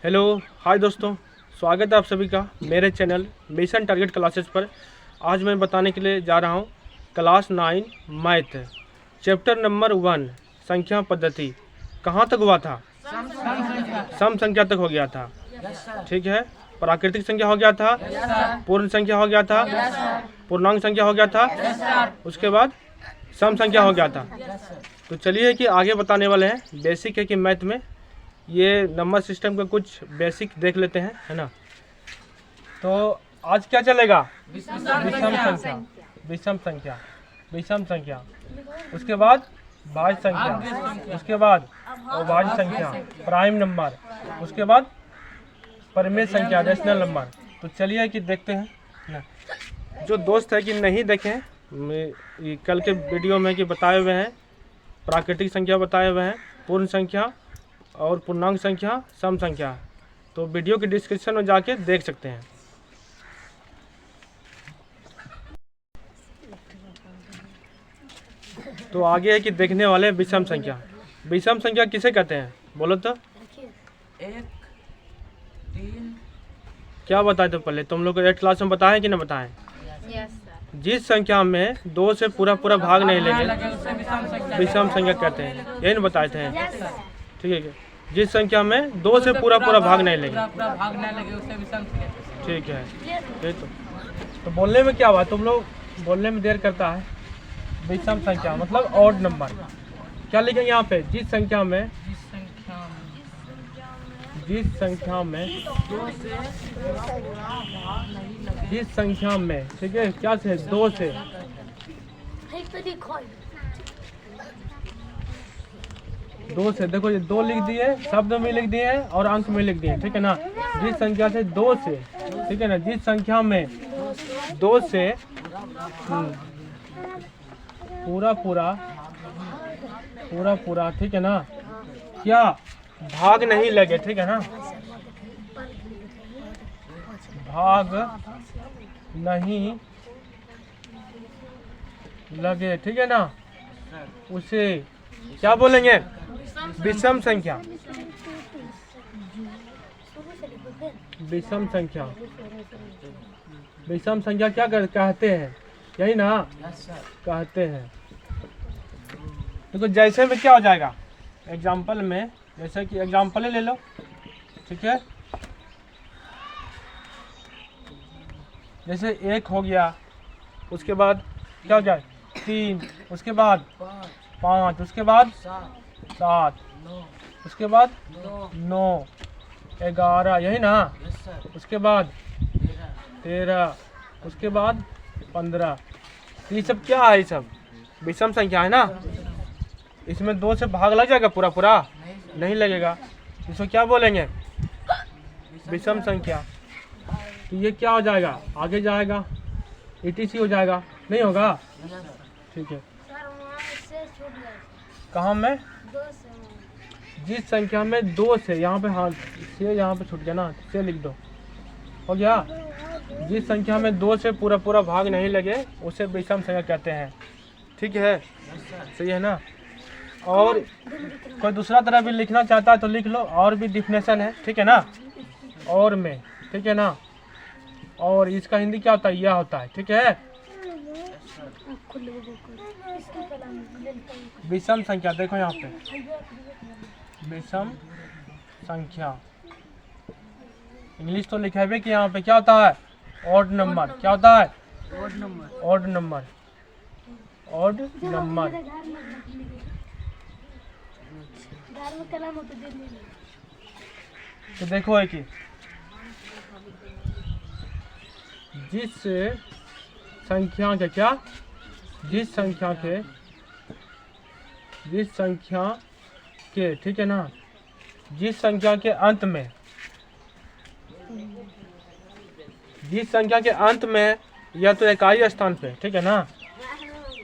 Hello hi दोस्तों, स्वागत है आप सभी का मेरे चैनल मिशन टारगेट क्लासेस पर। आज मैं बताने के लिए जा रहा हूँ क्लास 9 मैथ चैप्टर नंबर 1 संख्या पद्धति। कहाँ तक हुआ था? सम संख्या तक हो गया था। ठीक है, प्राकृतिक संख्या हो गया था, पूर्ण संख्या हो गया था, पूर्णांक संख्या हो गया था, उसके बाद सम संख्या हो गया था। तो चलिए कि आगे बताने वाले हैं। बेसिक है कि मैथ में ये नंबर सिस्टम का कुछ बेसिक देख लेते हैं, है ना। तो आज क्या चलेगा? विषम संख्या, विषम संख्या, विषम संख्या, उसके बाद भाज्य संख्या, उसके बाद अभाज्य संख्या, प्राइम नंबर, उसके बाद परिमेय संख्या, रेशनल नंबर। तो चलिए कि देखते हैं ना। जो दोस्त है कि नहीं देखें, मैं कल के वीडियो में कि बताए हुए हैं, प्राकृतिक संख्या बताए हुए हैं, पूर्ण संख्या और पूर्णांक संख्या, सम संख्या। तो वीडियो के डिस्क्रिप्शन में जाके देख सकते हैं। तो आगे है कि देखने वाले विषम संख्या। विषम संख्या किसे कहते हैं बोलो तो? 1, 3। क्या बताए तो पहले तुम लोग को 8 क्लास में बताएं कि ना बताएं? जिस संख्या में 2 से पूरा भाग नहीं लगे विषम संख्या कहते हैं। यही ना बताए थे? ठीक है, जिस संख्या में 2 से पूरा भाग नहीं लगे, उसे विषम संख्या। ठीक है। ये तो बोलने में क्या हुआ? तुम लोग बोलने में देर करता है। विषम संख्या मतलब ऑड नंबर। क्या लिखेंगे यहाँ पे? जिस संख्या में जिस संख्या में 2 से भाग नहीं लगे। जिस संख्या में, ठीक है, क्या से? 2 से। दो से, देखो ये 2 लिख दिए, शब्द में लिख दिए और अंक में लिख दिए, ठीक है ना। जिस संख्या से 2 से, ठीक है ना, जिस संख्या में 2 से पूरा, ठीक है ना, क्या भाग नहीं लगे, ठीक है ना, भाग नहीं लगे, ठीक है ना, उसे क्या बोलेंगे? विषम संख्या। विषम संख्या, विषम संख्या क्या कहते हैं? यही ना कहते हैं। देखो जैसे में क्या हो जाएगा, एग्जाम्पल में, जैसे कि एग्जाम्पल ले लो, ठीक है। जैसे 1 हो गया, उसके बाद क्या हो जाए? 3, उसके बाद 5, उसके बाद 7, उसके बाद 9, 11, यही ना, उसके बाद 13, उसके बाद 15। ये सब क्या है? ये सब विषम संख्या है ना। इसमें 2 से भाग लग जाएगा पूरा नहीं लगेगा। इसको क्या बोलेंगे? विषम संख्या। तो ये क्या हो जाएगा? आगे जाएगा, ETC हो जाएगा, नहीं होगा? ठीक है। कहाँ में? जिस संख्या में 2 से, यहाँ पे हाँ से यहाँ पे छूट गया ना, से लिख दो, हो गया। जिस संख्या में 2 से पूरा भाग नहीं लगे उसे विषम संख्या कहते हैं, ठीक है। सही है ना। और कोई दूसरा तरह भी लिखना चाहता है तो लिख लो, और भी डिफिनेशन है, ठीक है ना, और में, ठीक है ना। और इसका हिंदी क्या होता है? यह होता है, ठीक है। विषम संख्या देखो यहाँ पे, विषम संख्या इंग्लिश तो लिखा है कि यहाँ पे क्या होता है? Odd number. क्या होता है? Odd number. Odd number, odd number. तो देखो है कि जिस संख्या के क्या, जिस संख्या के, ठीक है ना, जिस संख्या के अंत में, जिस संख्या के अंत में या तो इकाई स्थान पे, ठीक है ना,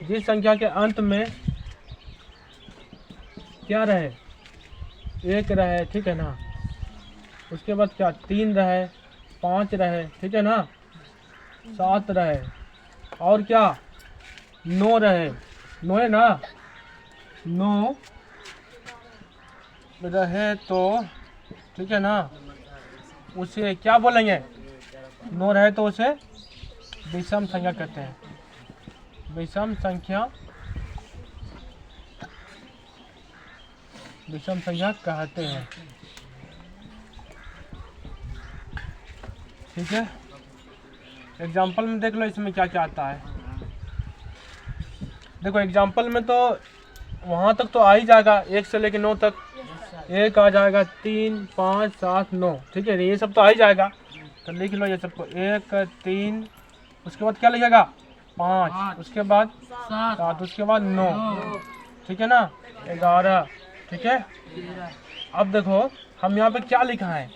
जिस संख्या के अंत में क्या रहे? 1 रहे, ठीक है ना, उसके बाद क्या? 3 रहे, 5 रहे, ठीक है ना, 7 रहे, और क्या? 9 रहे, 9 है ना, 9 रहे तो, ठीक है ना, उसे क्या बोलेंगे, नो रहे तो उसे विषम संख्या कहते हैं। विषम संख्या कहते हैं। ठीक है, एग्जाम्पल में देख लो इसमें क्या क्या आता है। देखो एग्जाम्पल में तो वहाँ तक तो आ ही जाएगा, 1 से लेकर 9 तक। 1 आ जाएगा, 3, 5, 7, 9। ठीक है, ये सब तो आ ही जाएगा, तो लिख लो ये सबको। 1, 3, उसके बाद क्या लिखेगा, 5, उसके बाद 7, उसके बाद 9। ठीक है ना, 11। ठीक है, अब देखो हम यहाँ पे क्या लिखा है,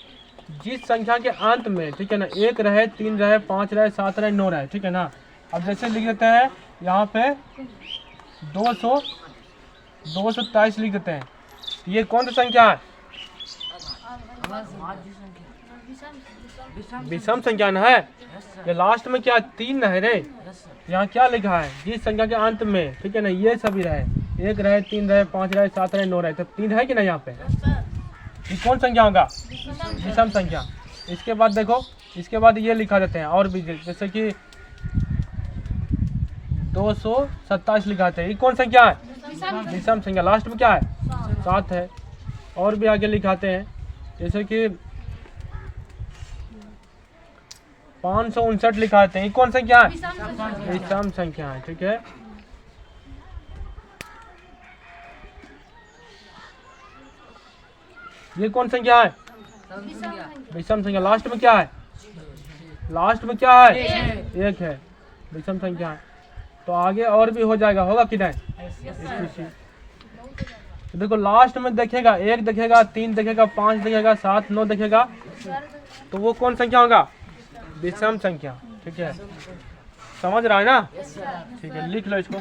जिस संख्या के अंत में, ठीक है ना, 1 रहे, 3 रहे, 5 रहे, 7 रहे, 9 रहे। ठीक है ना, अब जैसे लिख देते हैं यहाँ पे 223 लिख देते हैं। ये कौन सी संख्या है, विषम संख्या न है। ये लास्ट में क्या 3 है रे, यहाँ क्या लिखा है, जिस संख्या के अंत में, ठीक है ना, ये सभी रहे, 1 रहे, 3 रहे, 5 रहे, 7 रहे, 9 रहे, तो 3 है कि नहीं यहाँ पे। ये कौन संख्या होगा, विषम संख्या। इसके बाद देखो, इसके बाद ये लिखा देते हैं और भी, जैसे कि 227 लिखाते हैं। ये कौन संख्या है, विषम संख्या। लास्ट में क्या है, 7 है। और भी आगे लिखाते हैं, जैसे कि 559 लिखाते हैं। ये कौन संख्या है, विषम संख्या है। ठीक है, ये कौन संख्या है, विषम संख्या। लास्ट में क्या है, लास्ट में क्या है, 1 है, विषम संख्या है। तो आगे और भी हो जाएगा, होगा कि नहीं। तो देखो लास्ट में देखेगा, 1 देखेगा, 3 देखेगा, 5 देखेगा, 7, 9 देखेगा, तो वो कौन संख्या होगा, विषम संख्या। ठीक है, समझ रहा है ना। ठीक है, लिख लो इसको।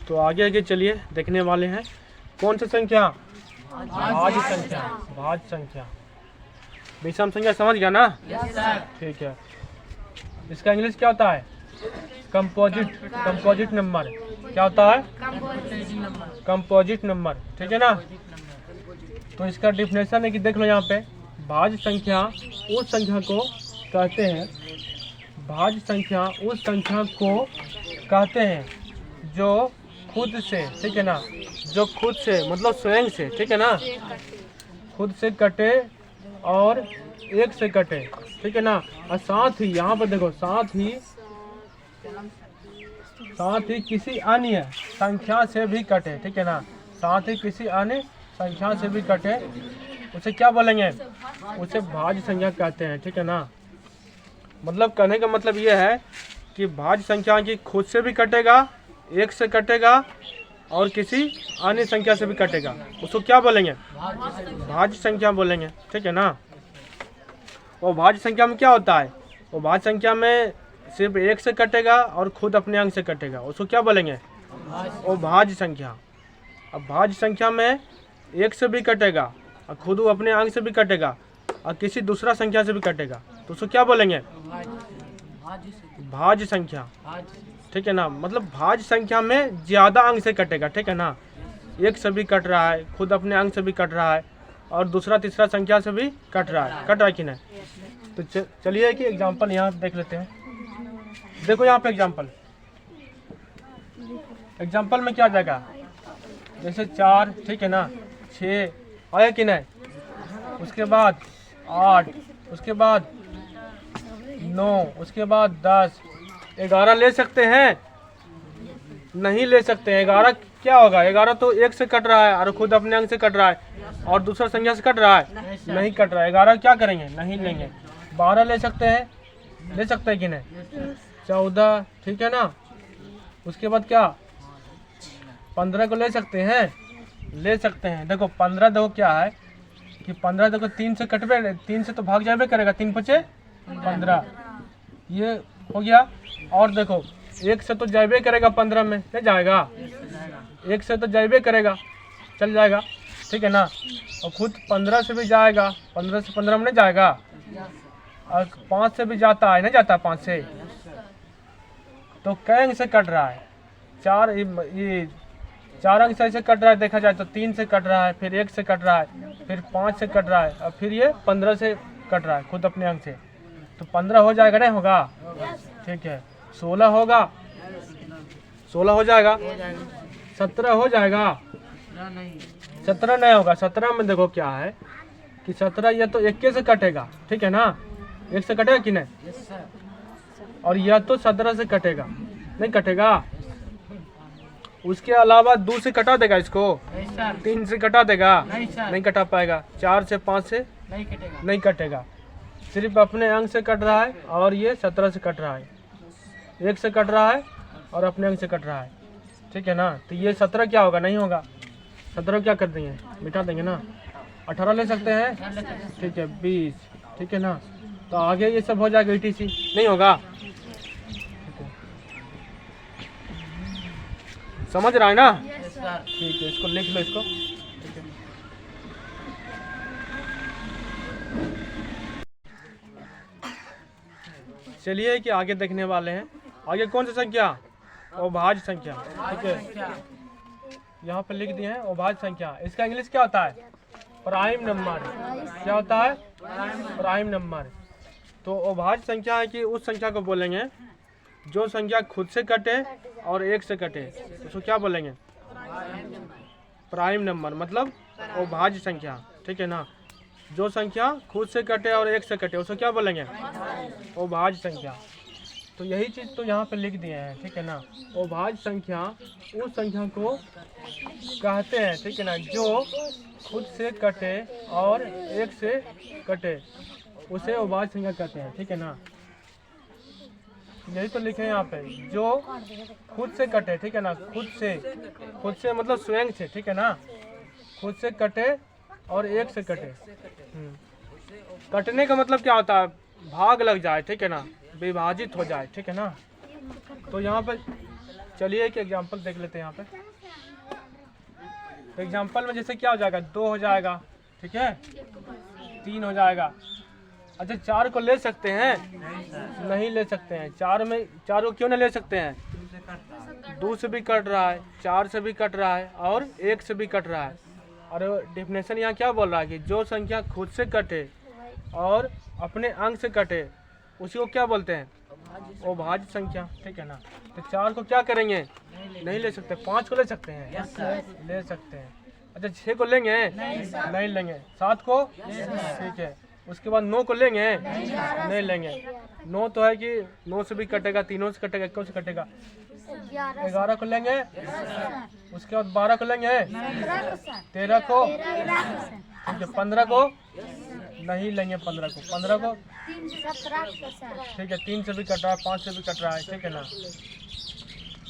तो आगे आगे चलिए, देखने वाले हैं कौन सी संख्या, भाज्य संख्या। भाज्य संख्या, विषम संख्या समझ गया ना। ठीक है, इसका इंग्लिश क्या होता है, कंपोजिट नंबर। क्या होता है, कंपोजिट नंबर। ठीक है ना। तो इसका डिफिनेशन है कि देख लो यहाँ पे, भाज्य संख्या उस संख्या को कहते हैं, भाज्य संख्या उस संख्या को कहते हैं जो खुद से, ठीक है ना, जो खुद से मतलब स्वयं से, ठीक है ना, खुद से कटे और 1 से कटे। ठीक है ना, और साथ ही यहाँ पर देखो, साथ ही किसी अन्य संख्या से भी कटे। ठीक है ना, साथ ही किसी अन्य संख्या से भी कटे, उसे क्या बोलेंगे, उसे भाज्य संख्या कहते हैं। ठीक है ना, मतलब कहने का मतलब ये है कि भाज्य संख्या की खुद से भी कटेगा, 1 से कटेगा और किसी अन्य संख्या से भी कटेगा, उसको क्या बोलेंगे, भाज्य संख्या बोलेंगे। ठीक है ना। वो भाज्य संख्या में क्या होता है, वो भाज्य संख्या में सिर्फ 1 से कटेगा और खुद अपने अंक से कटेगा, उसको क्या बोलेंगे, वो भाज्य संख्या। अब भाज्य संख्या में 1 से भी कटेगा और खुद वो अपने अंक से भी कटेगा और किसी दूसरा संख्या से भी कटेगा, तो उसको क्या बोलेंगे, भाज्य संख्या। ठीक है ना, मतलब भाज्य संख्या में ज़्यादा अंक से कटेगा। ठीक है ना, 1 से भी कट रहा है, खुद अपने अंक से भी कट रहा है और दूसरा तीसरा संख्या से भी कट रहा है कि नहीं। तो चलिए कि एग्जांपल यहाँ देख लेते हैं। देखो यहाँ पे एग्जांपल में क्या आ जाएगा, जैसे 4, ठीक है ना, 6 आया कि नहीं, उसके बाद 8, उसके बाद 9, उसके बाद 10, 11 ले सकते हैं, नहीं ले सकते हैं। 11 क्या होगा, 11 तो 1 से कट रहा है और खुद अपने अंक से कट रहा है और दूसरा संख्या से कट रहा है, नहीं कट रहा है। 11 क्या करेंगे, नहीं लेंगे। 12 ले सकते हैं, ले सकते हैं कि नहीं, 14, ठीक है ना, उसके बाद क्या 15 को ले सकते हैं, ले सकते हैं। देखो 15 देखो क्या है कि 15 देखो 3 से कटवे, 3 से तो भाग जाए करेगा, 3 5 15, ये हो गया। और देखो 1 से तो जाए करेगा 15 में, नहीं जाएगा, 1 से तो जाए करेगा, चल जाएगा। ठीक है ना, और खुद 15 से भी जाएगा, 15 से 15 में नहीं जाएगा, और 5 से भी जाता है, नहीं जाता 5 से, तो कै अंक से कट रहा है, चार ये 4 अंक से ऐसे कट रहा है, देखा जाए तो 3 से कट रहा है, फिर 1 से कट रहा है, फिर 5 से कट रहा है, और फिर ये 15 से कट रहा है खुद अपने अंक से। तो 15 हो जाएगा, नहीं होगा? ठीक है। 16 होगा, 16 हो जाएगा, 17 हो जाएगा, 17 नहीं होगा। 17 में देखो क्या है कि 17 ये तो 1 से कटेगा, ठीक है ना? 1 से कटेगा कि नहीं? और यह तो 17 से कटेगा, नहीं कटेगा। उसके अलावा 2 से कटा देगा इसको, 3 से कटा देगा, नहीं कटा पाएगा। 4 से 5 से नहीं कटेगा। सिर्फ अपने अंक से कट रहा है, और ये 17 से कट रहा है। 1 से कट रहा है और अपने अंक से कट रहा है, ठीक है ना? तो ये 17 क्या होगा? नहीं होगा। 17 क्या कर देंगे? मिटा देंगे ना। 18 ले सकते हैं, ठीक है। 20, ठीक है ना? तो आगे ये सब हो जाएगा ETC, नहीं होगा? समझ रहा है ना? ठीक है, इसको लिख लो इसको, ठीक है। चलिए कि आगे देखने वाले हैं। आगे कौन सी संख्या? अभाज्य संख्या, ठीक है। यहाँ पे लिख दिए हैं अभाज्य संख्या। इसका इंग्लिश क्या होता है? Prime number. क्या होता है? Prime number. तो अभाज्य संख्या है कि उस संख्या को बोलेंगे जो संख्या खुद से कटे और 1 से कटे, उसको क्या बोलेंगे? प्राइम नंबर, मतलब अभाज्य संख्या, ठीक है ना? जो संख्या खुद से कटे और 1 से कटे, उसको क्या बोलेंगे? अभाज्य संख्या। तो यही चीज़ तो यहाँ पे लिख दिए हैं, ठीक है ना? अभाज्य संख्या उस संख्या को कहते हैं, ठीक है ना, जो खुद से कटे और 1 से कटे, उसे अभाज्य संख्या कहते हैं, ठीक है ना? यही तो लिखे हैं यहाँ पे, जो खुद से कटे, ठीक है ना? खुद से मतलब स्वयं से, ठीक है ना? खुद से कटे और 1 से कटे। कटने का मतलब क्या होता है? भाग लग जाए, ठीक है ना? विभाजित हो जाए, ठीक है ना? तो यहाँ पे चलिए एक एग्जांपल देख लेते हैं। यहाँ पे एग्जांपल में जैसे क्या हो जाएगा? 2 हो जाएगा, ठीक है। 3 हो जाएगा। अच्छा, 4 को ले सकते हैं? नहीं ले सकते हैं। 4 को क्यों नहीं ले सकते हैं? 2 से भी कट रहा है, 4 से भी कट रहा है, और 1 से भी कट रहा है। और डेफिनेशन यहाँ क्या बोल रहा है कि जो संख्या खुद से कटे और अपने अंक से कटे, उसी को क्या बोलते हैं? अभाज्य संख्या, ठीक है ना? तो 4 को क्या करेंगे? नहीं ले सकते। 5 को ले सकते हैं? ले सकते हैं। अच्छा, 6 को लेंगे? नहीं लेंगे। 7 को? ठीक है। उसके बाद 9 को लेंगे? नहीं लेंगे। 9 तो है कि 9 से भी कटेगा, तीनों से कटेगा, 1 से कटेगा। 11 को लेंगे? उसके बाद 12 को लेंगे? 13 को? ठीक है। 15 को? नहीं लेंगे। 15 को? 15 को? ठीक है। 3 से भी कट रहा है, 5 से भी कट रहा है, ठीक है ना?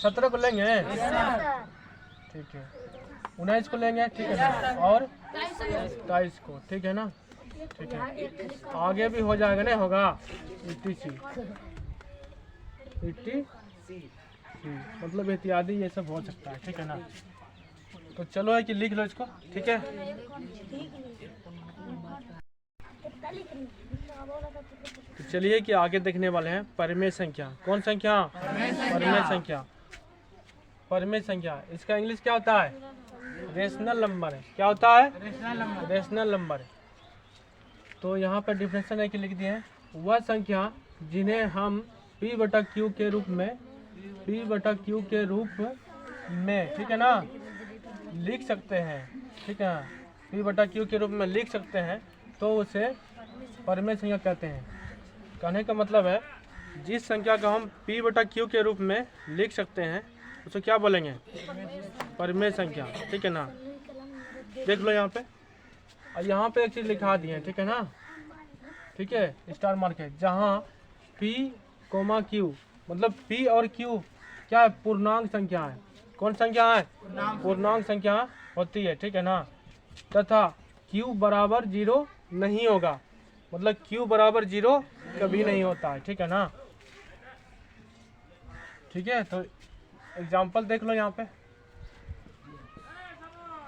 17 को लेंगे? ठीक है। 19 को लेंगे, ठीक है ना? और 23 को, ठीक है ना? ठीक है। आगे भी हो जाएगा, नहीं होगा? ETC मतलब इत्यादि ये सब हो सकता है, ठीक है ना? तो चलो है कि लिख लो इसको, ठीक है। तो चलिए कि आगे देखने वाले हैं परिमेय संख्या। कौन संख्या? परिमेय संख्या। परिमेय संख्या, इसका इंग्लिश क्या होता है? रेशनल नंबर है। क्या होता है? Rational number. तो यहाँ पर डिफिनेशन है कि लिख दिए हैं, वह संख्या जिन्हें हम P/Q के रूप में ठीक है ना, लिख सकते हैं, ठीक है। P/Q के रूप में लिख सकते हैं, तो उसे परिमेय संख्या कहते हैं। कहने का मतलब है, जिस संख्या को हम P/Q के रूप में लिख सकते हैं, उसे क्या बोलेंगे? परिमेय संख्या, ठीक है ना? देख लो यहाँ पे, और यहाँ पे एक चीज़ लिखा दी है, ठीक है ना? ठीक है, स्टार मार्क है। जहाँ P, Q, मतलब P और Q क्या है? पूर्णांक संख्या है। कौन संख्या है? पूर्णांक संख्या होती है, ठीक है ना? तथा Q बराबर 0 नहीं होगा, मतलब Q बराबर 0 कभी नहीं होता है, ठीक है ना? ठीक है। तो एग्जाम्पल देख लो यहाँ पे,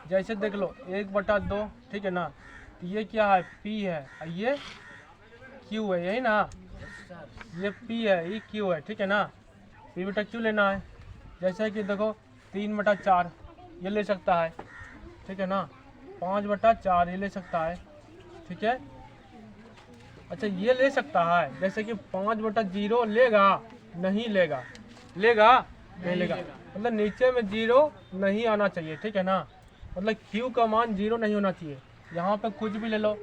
जैसे देख लो 1/2, ठीक है ना? तो ये क्या है? P है, और ये Q है, यही ना? ये P है, ये Q है, ठीक है ना? P/Q लेना है, जैसे कि देखो 3/4 ये ले सकता है, ठीक है ना। 5/4 ये ले सकता है, ठीक है। अच्छा ये ले सकता है, जैसे कि 5/0 लेगा नहीं लेगा, लेगा नहीं लेगा, मतलब नीचे में 0 नहीं आना चाहिए, ठीक है ना। मतलब Q का मान 0 नहीं होना चाहिए। यहाँ पे कुछ भी ले लो,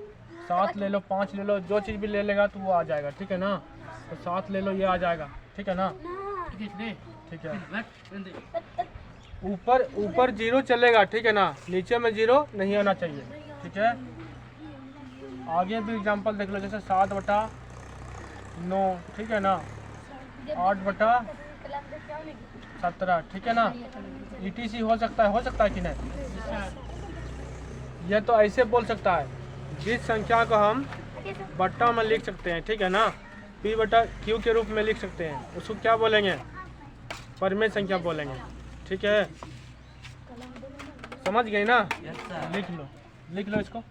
7 ले लो, 5 ले लो, जो चीज़ भी ले लेगा तो वो आ जाएगा, ठीक है ना। तो 7 ले लो, ये आ जाएगा, ठीक है ना। ठीक है, ऊपर ऊपर 0 चलेगा, ठीक है ना, नीचे में 0 नहीं आना चाहिए, ठीक है। आगे भी एग्जांपल देख लो, जैसे 7/9, ठीक है ना, 8/17, ठीक है ना। ETC हो सकता है कि नहीं। यह तो ऐसे बोल सकता है, जिस संख्या को हम बट्टा में लिख सकते हैं, ठीक है ना, P/Q के रूप में लिख सकते हैं, उसको क्या बोलेंगे, परिमेय संख्या बोलेंगे, ठीक है। समझ गई ना। लिख लो इसको।